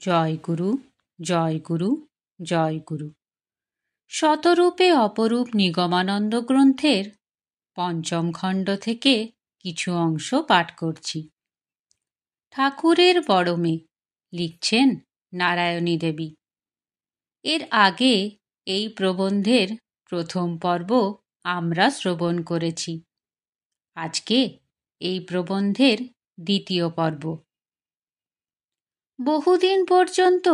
জয় গুরু, জয় গুরু, জয় গুরু। শতরূপে অপরূপ নিগমানন্দ গ্রন্থের পঞ্চম খণ্ড থেকে কিছু অংশ পাঠ করছি। ঠাকুরের বড় মেয়ে, লিখছেন নারায়ণী দেবী। এর আগে এই প্রবন্ধের প্রথম পর্ব আমরা শ্রবণ করেছি। আজকে এই প্রবন্ধের দ্বিতীয় পর্ব। বহুদিন পর্যন্ত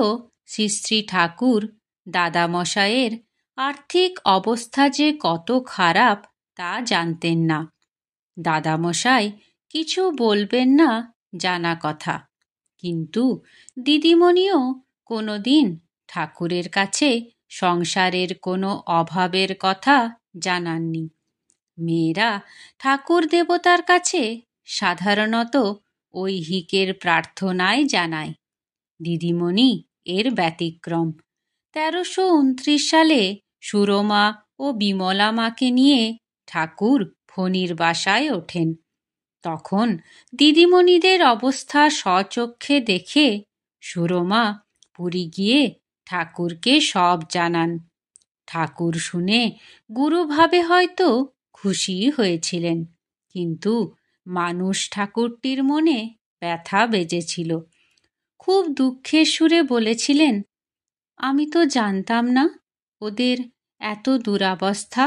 শ্রী শ্রী ঠাকুর দাদামশায়ের আর্থিক অবস্থা যে কত খারাপ তা জানতেন না। দাদামশাই কিছু বলবেন না জানা কথা, কিন্তু দিদিমণিও কোনো দিন ঠাকুরের কাছে সংসারের কোনো অভাবের কথা জানাননি। মেয়েরা ঠাকুর দেবতার কাছে সাধারণত ঐহিকের প্রার্থনাই জানায়। দিদিমণি এর ব্যতিক্রম। 1329 সালে সুরমা ও বিমলা মাকে নিয়ে ঠাকুর ফণির বাসায় ওঠেন। তখন দিদিমণিদের অবস্থা স্বচক্ষে দেখে সুরমা পুরী গিয়ে ঠাকুরকে সব জানান। ঠাকুর শুনে গুরুভাবে হয়তো খুশি হয়েছিলেন, কিন্তু মানুষ ঠাকুরটির মনে ব্যথা বেজেছিল। খুব দুঃখের সুরে বলেছিলেন, আমি তো জানতাম না ওদের এত দুরাবস্থা।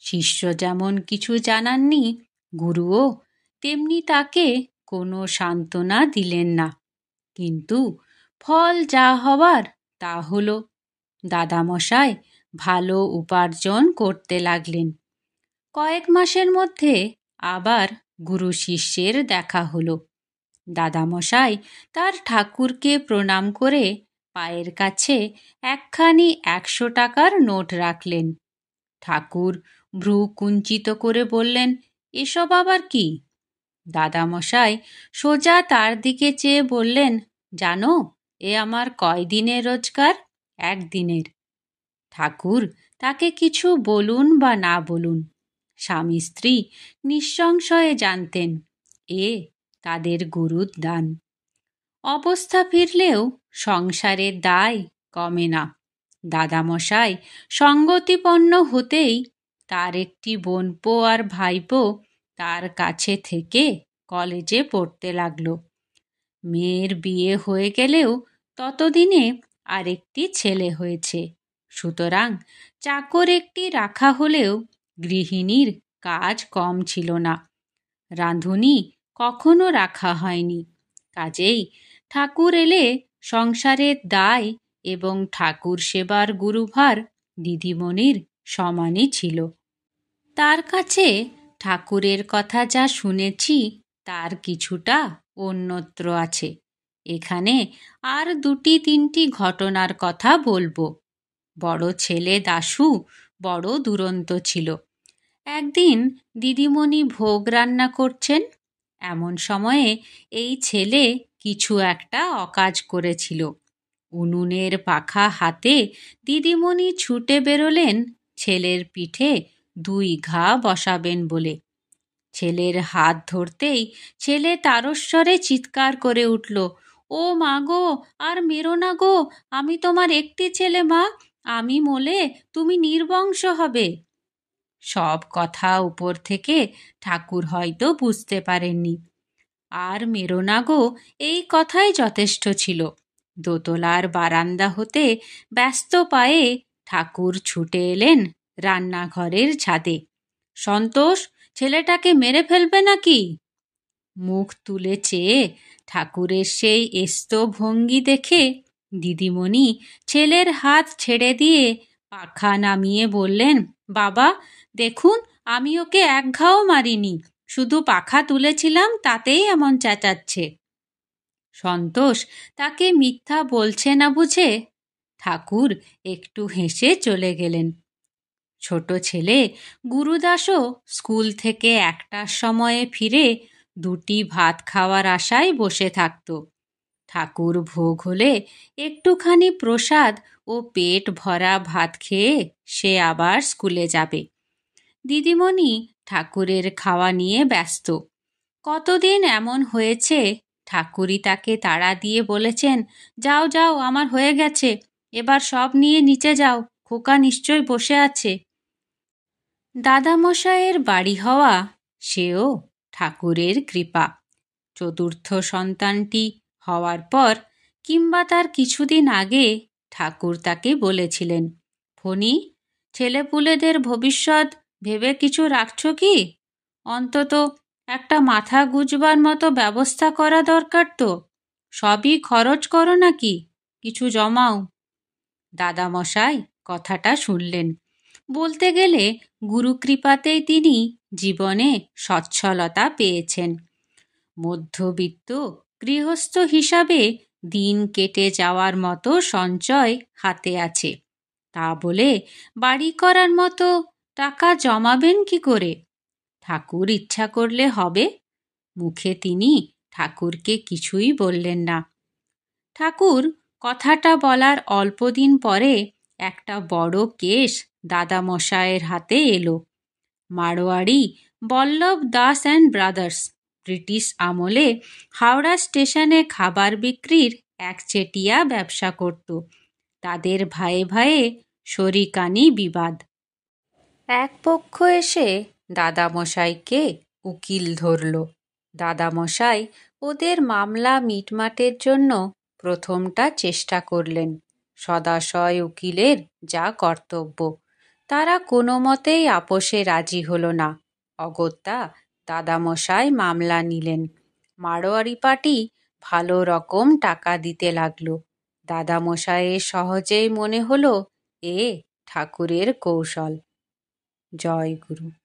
শিষ্য যেমন কিছু জানাননি, গুরুও তেমনি তাকে কোনো সান্ত্বনা দিলেন না। কিন্তু ফল যা হবার তা হলো। দাদামশাই ভালো উপার্জন করতে লাগলেন। কয়েক মাসের মধ্যে আবার গুরু শিষ্যের দেখা হলো। দাদামশাই তার ঠাকুরকে প্রণাম করে পায়ের কাছে একখানি 100 টাকার নোট রাখলেন। ঠাকুর ভ্রু কুঞ্চিত করে বললেন, এসব আবার কি? দাদামশাই সোজা তার দিকে চেয়ে বললেন, জানো এ আমার কয়দিনের রোজগার? 1 দিনের। ঠাকুর তাকে কিছু বলুন বা না বলুন, স্বামী স্ত্রী নিঃসংশয়ে জানতেন এ তাদের গুরুর দান। অবস্থা ফিরলেও সংসারের দায় কমে না। দাদামশাই সঙ্গতিপন্ন হতেই তার একটি বোনপো আর ভাইপো তার কাছে থেকে কলেজে পড়তে লাগলো। মেয়ের বিয়ে হয়ে গেলেও ততদিনে আরেকটি ছেলে হয়েছে। সুতরাং চাকর একটি রাখা হলেও গৃহিণীর কাজ কম ছিল না। রাঁধুনি কখনো রাখা হয়নি। কাজেই ঠাকুর এলে সংসারের দায় এবং ঠাকুর সেবার গুরুভার দিদিমণির সমানই ছিল। তার কাছে ঠাকুরের কথা যা শুনেছি তার কিছুটা অন্যত্র আছে। এখানে আর 2-3টি ঘটনার কথা বলবো। বড় ছেলে দাশু বড় দুরন্ত ছিল। একদিন দিদিমণি ভোগ রান্না করছেন, এমন সময়ে এই ছেলে কিছু একটা অকাজ করেছিল। উনুনের পাখা হাতে দিদিমণি ছুটে বেরোলেন ছেলের পিঠে 2 ঘা বসাবেন বলে। ছেলের হাত ধরতেই ছেলে তারস্বরে চিৎকার করে উঠল, ও মা গো, আর মেরো না গো, আমি তোমার একটি ছেলে মা, আমি মলে তুমি নির্বংশ হবে। সব কথা উপর থেকে ঠাকুর হয়তো বুঝতে পারেননি। আর মেরো না গো এই কথাই যথেষ্ট ছিল। দোতলার বারান্দা হতে ব্যস্ত পায়ে ঠাকুর ছুটে এলেন রান্নাঘরের ছাদে। সন্তোষ, ছেলেটাকে মেরে ফেলবে নাকি? মুখ তুলে চেয়ে ঠাকুরের সেই এস্ত ভঙ্গি দেখে দিদিমণি ছেলের হাত ছেড়ে দিয়ে পাখা নামিয়ে বললেন, বাবা দেখুন, আমি ওকে 1 ঘাও মারিনি, শুধু পাখা তুলেছিলাম, তাতেই এমন চেঁচাচ্ছে। সন্তোষ তাকে মিথ্যা বলছে না বুঝে ঠাকুর একটু হেসে চলে গেলেন। ছোট ছেলে গুরুদাসও স্কুল থেকে 1টার সময়ে ফিরে 2টি ভাত খাওয়ার আশায় বসে থাকত। ঠাকুর ভোগ হলে একটুখানি প্রসাদ ও পেট ভরা ভাত খেয়ে সে আবার স্কুলে যাবে। দিদিমণি ঠাকুরের খাওয়া নিয়ে ব্যস্ত। কতদিন এমন হয়েছে ঠাকুরই তাকে তাড়া দিয়ে বলেছেন, যাও যাও, আমার হয়ে গেছে, এবার সব নিয়ে নিচে যাও, খোকা নিশ্চয় বসে আছে। দাদামশাইয়ের বাড়ি হওয়া সেও ঠাকুরের কৃপা। চতুর্থ সন্তানটি হওয়ার পর কিংবা তার কিছুদিন আগে ঠাকুর তাকে বলেছিলেন, ফণি, ছেলেপুলেদের ভবিষ্যৎ ভেবে কিছু রাখছ কি? অন্তত একটা মাথা গুজবার মতো ব্যবস্থা করা দরকার তো। সবই খরচ করো নাকি কিছু জমাও। দাদামশাই কথাটা শুনলেন। বলতে গেলে গুরুকৃপাতেই তিনি জীবনে সচ্ছলতা পেয়েছেন। মধ্যবিত্ত গৃহস্থ হিসাবে দিন কেটে যাওয়ার মতো সঞ্চয় হাতে আছে। তা বলে বাড়ি করার মতো টাকা জমাবেন কি করে? ঠাকুর ইচ্ছা করলে হবে। মুখে তিনি ঠাকুরকে কিছুই বললেন না। ঠাকুর কথাটা বলার অল্পদিন পরে একটা বড় কেস দাদামশায়ের হাতে এলো। Marwari Ballabh Das and brothers British আমলে হাওড়া স্টেশনে খাবার বিক্রির একচেটিয়া ব্যবসা করত। তাদের ভাইয়ে ভাইয়ে শরিকানি বিবাদ। এক পক্ষ এসে দাদামশাইকে উকিল ধরল। দাদামশাই ওদের মামলা মিটমাটের জন্য প্রথমটা চেষ্টা করলেন। সদাশয় উকিলের যা কর্তব্য, তারা কোনো মতেই আপোষে রাজি হলো না। অগত্যা দাদামশাই মামলা নিলেন। মারোয়ারি পার্টি ভালো রকম টাকা দিতে লাগলো। দাদামশাইয়ের সহজেই মনে হলো এ ঠাকুরের কৌশল। জয় গুরু।